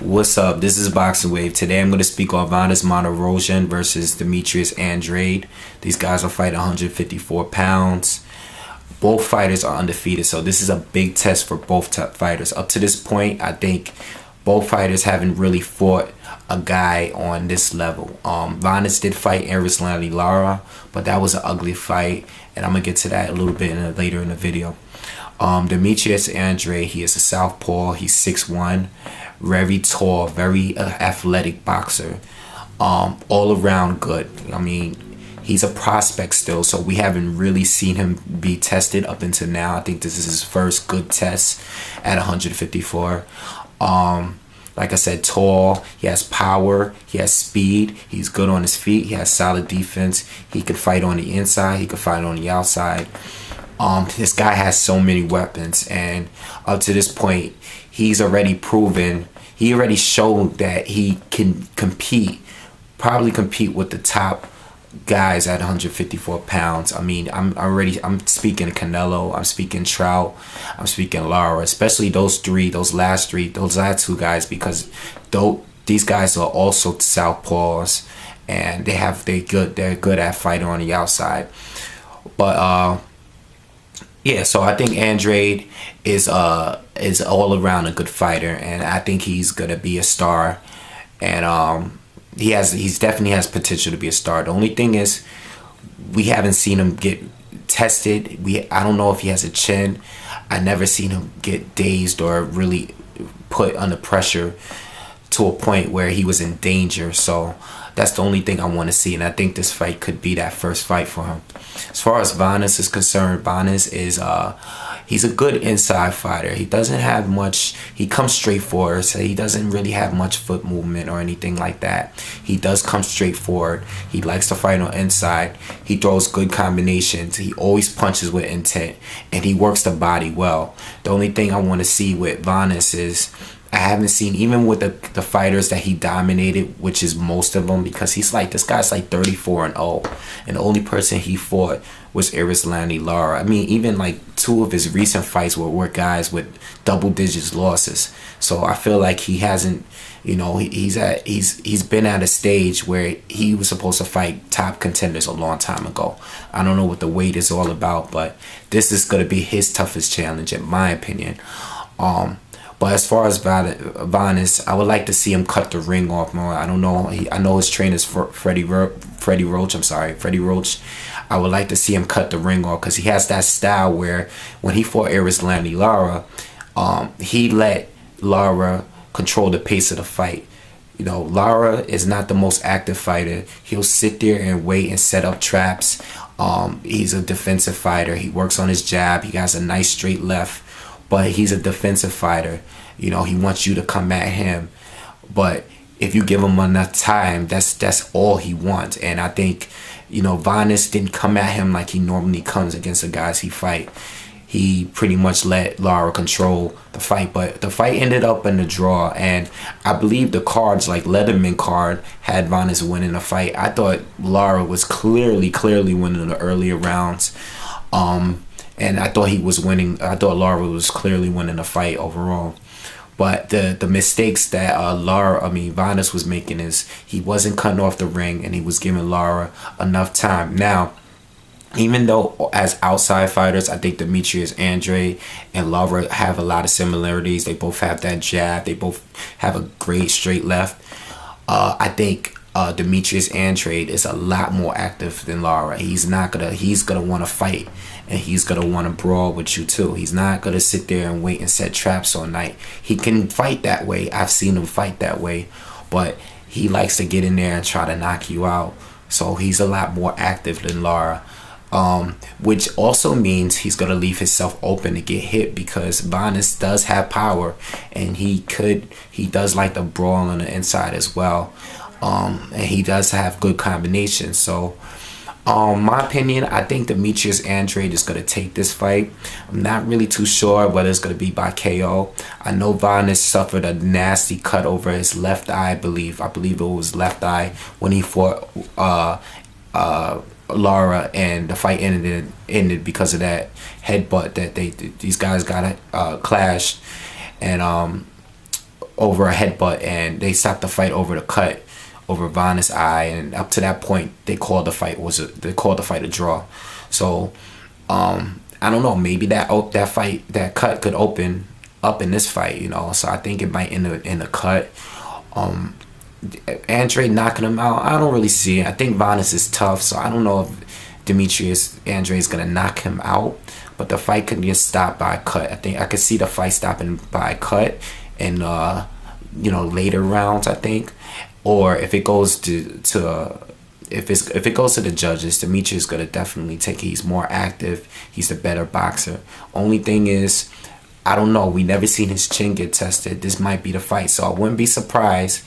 What's up? This is Boxing Wave. Today I'm going to speak on Vanes Martirosyan versus Demetrius Andrade. These guys will fight 154 pounds. Both fighters are undefeated, so this is a big test for both fighters. Up to this point, I think both fighters haven't really fought a guy on this level. Vanes did fight Erislandy Lara, but that was an ugly fight, and I'm going to get to that a little bit later in the video. Demetrius Andrade, he is a southpaw. He's 6'1", very tall, very athletic boxer. All around good. I mean, he's a prospect still, so we haven't really seen him be tested up until now. I think this is his first good test at 154. Like I said, tall, he has power, he has speed, he's good on his feet, he has solid defense, he can fight on the inside, he can fight on the outside. This guy has so many weapons, and up to this point, he's already proven, he already showed that he can compete, probably compete with the top guys at 154 pounds. I mean, I'm speaking Canelo, I'm speaking Trout, I'm speaking Lara, especially those last two guys, because these guys are also southpaws, and they're good at fighting on the outside. But yeah, so I think Andrade is all around a good fighter, and I think he's gonna be a star, and he's definitely has potential to be a star. The only thing is, we haven't seen him get tested. I don't know if he has a chin. I never seen him get dazed or really put under pressure to a point where he was in danger. So that's the only thing I want to see, and I think this fight could be that first fight for him. As far as Vanes is concerned, Vanes is he's a good inside fighter. He doesn't have much, he comes straight forward, so he doesn't really have much foot movement or anything like that. He does come straight forward. He likes to fight on inside. He throws good combinations. He always punches with intent, and he works the body well. The only thing I want to see with Vanes is, I haven't seen, even with the fighters that he dominated, which is most of them, because this guy's like 34-0, and the only person he fought was Erislandy Lara. I mean, even like 2 of his recent fights were guys with double digits losses. So I feel like he hasn't, you know, he's been at a stage where he was supposed to fight top contenders a long time ago. I don't know what the weight is all about, but this is gonna be his toughest challenge, in my opinion. But as far as Vanes, I would like to see him cut the ring off more. I don't know. I know his trainer's Freddie Roach. I'm sorry, Freddie Roach. I would like to see him cut the ring off, because he has that style where when he fought Erislandy Lara, he let Lara control the pace of the fight. You know, Lara is not the most active fighter. He'll sit there and wait and set up traps. He's a defensive fighter. He works on his jab. He has a nice straight left. But he's a defensive fighter. You know, he wants you to come at him. But if you give him enough time, that's all he wants. And I think, you know, Vanes didn't come at him like he normally comes against the guys he fight. He pretty much let Lara control the fight. But the fight ended up in a draw. And I believe the cards, like Letterman card, had Vanes winning the fight. I thought Lara was clearly winning the earlier rounds. And I thought he was winning. I thought Lara was clearly winning the fight overall. But the mistakes that Vanes was making is, he wasn't cutting off the ring, and he was giving Lara enough time. Now, even though as outside fighters, I think Demetrius Andrade and Lara have a lot of similarities. They both have that jab. They both have a great straight left. I think Demetrius Andrade is a lot more active than Lara. He's gonna want to fight, and he's gonna want to brawl with you too. He's not gonna sit there and wait and set traps all night. He can fight that way. I've seen him fight that way, but he likes to get in there and try to knock you out. So he's a lot more active than Lara. Which also means he's gonna leave himself open to get hit, because Vanes does have power, and he does like to brawl on the inside as well. And he does have good combinations. So my opinion, I think Demetrius Andrade is going to take this fight. I'm not really too sure whether it's going to be by KO. I know Vanes suffered a nasty cut over his left eye, I believe it was left eye, when he fought Lara, and the fight ended because of that headbutt that these guys got clashed. And over a headbutt, and they stopped the fight over the cut over Vanes' eye, and up to that point they called the fight a draw. So I don't know, maybe that cut could open up in this fight, you know. So I think it might end in a cut. Andrade knocking him out, I don't really see it. I think Vanes is tough, so I don't know if Demetrius Andrade is gonna knock him out, but the fight could get stopped by a cut. I think I could see the fight stopping by a cut in later rounds, I think. Or if it goes if it goes to the judges, Demetrius is gonna definitely take it. He's more active, he's the better boxer. Only thing is, I don't know, we never seen his chin get tested. This might be the fight, so I wouldn't be surprised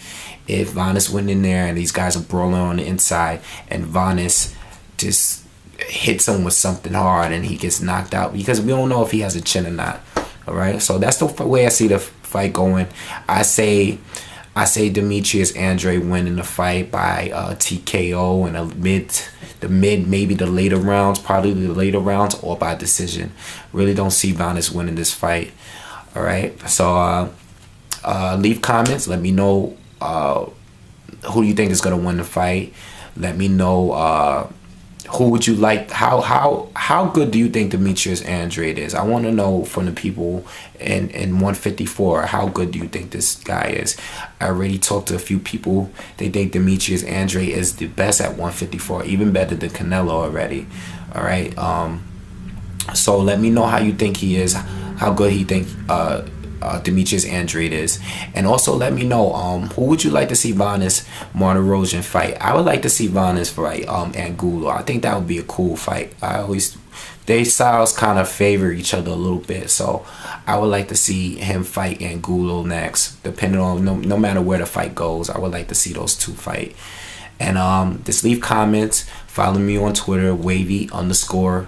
if Vanes went in there and these guys are brawling on the inside and Vanes just hits him with something hard and he gets knocked out, because we don't know if he has a chin or not. All right, so that's the way I see the fight going. I say Demetrius Andrade winning the fight by TKO in maybe the later rounds, probably the later rounds, or by decision. Really don't see Vanes winning this fight. All right, so leave comments. Let me know who you think is gonna win the fight. Let me know who would you like. How good do you think Demetrius Andrade is? I want to know from the people in 154. How good do you think this guy is? I already talked to a few people. They think Demetrius Andrade is the best at 154, even better than Canelo already. All right. So let me know how you think he is. How good he think Demetrius Andrade is, and also let me know who would you like to see Vanes Martirosyan fight. I would like to see Vanes fight Angulo. I think that would be a cool fight. Their styles kind of favor each other a little bit, so I would like to see him fight Angulo next. Depending on no matter where the fight goes, I would like to see those two fight. And just leave comments. Follow me on Twitter, wavy_10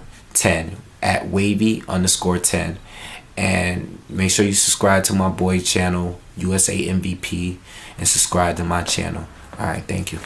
at wavy_10. And make sure you subscribe to my boy channel, USA MVP, and subscribe to my channel. All right, thank you.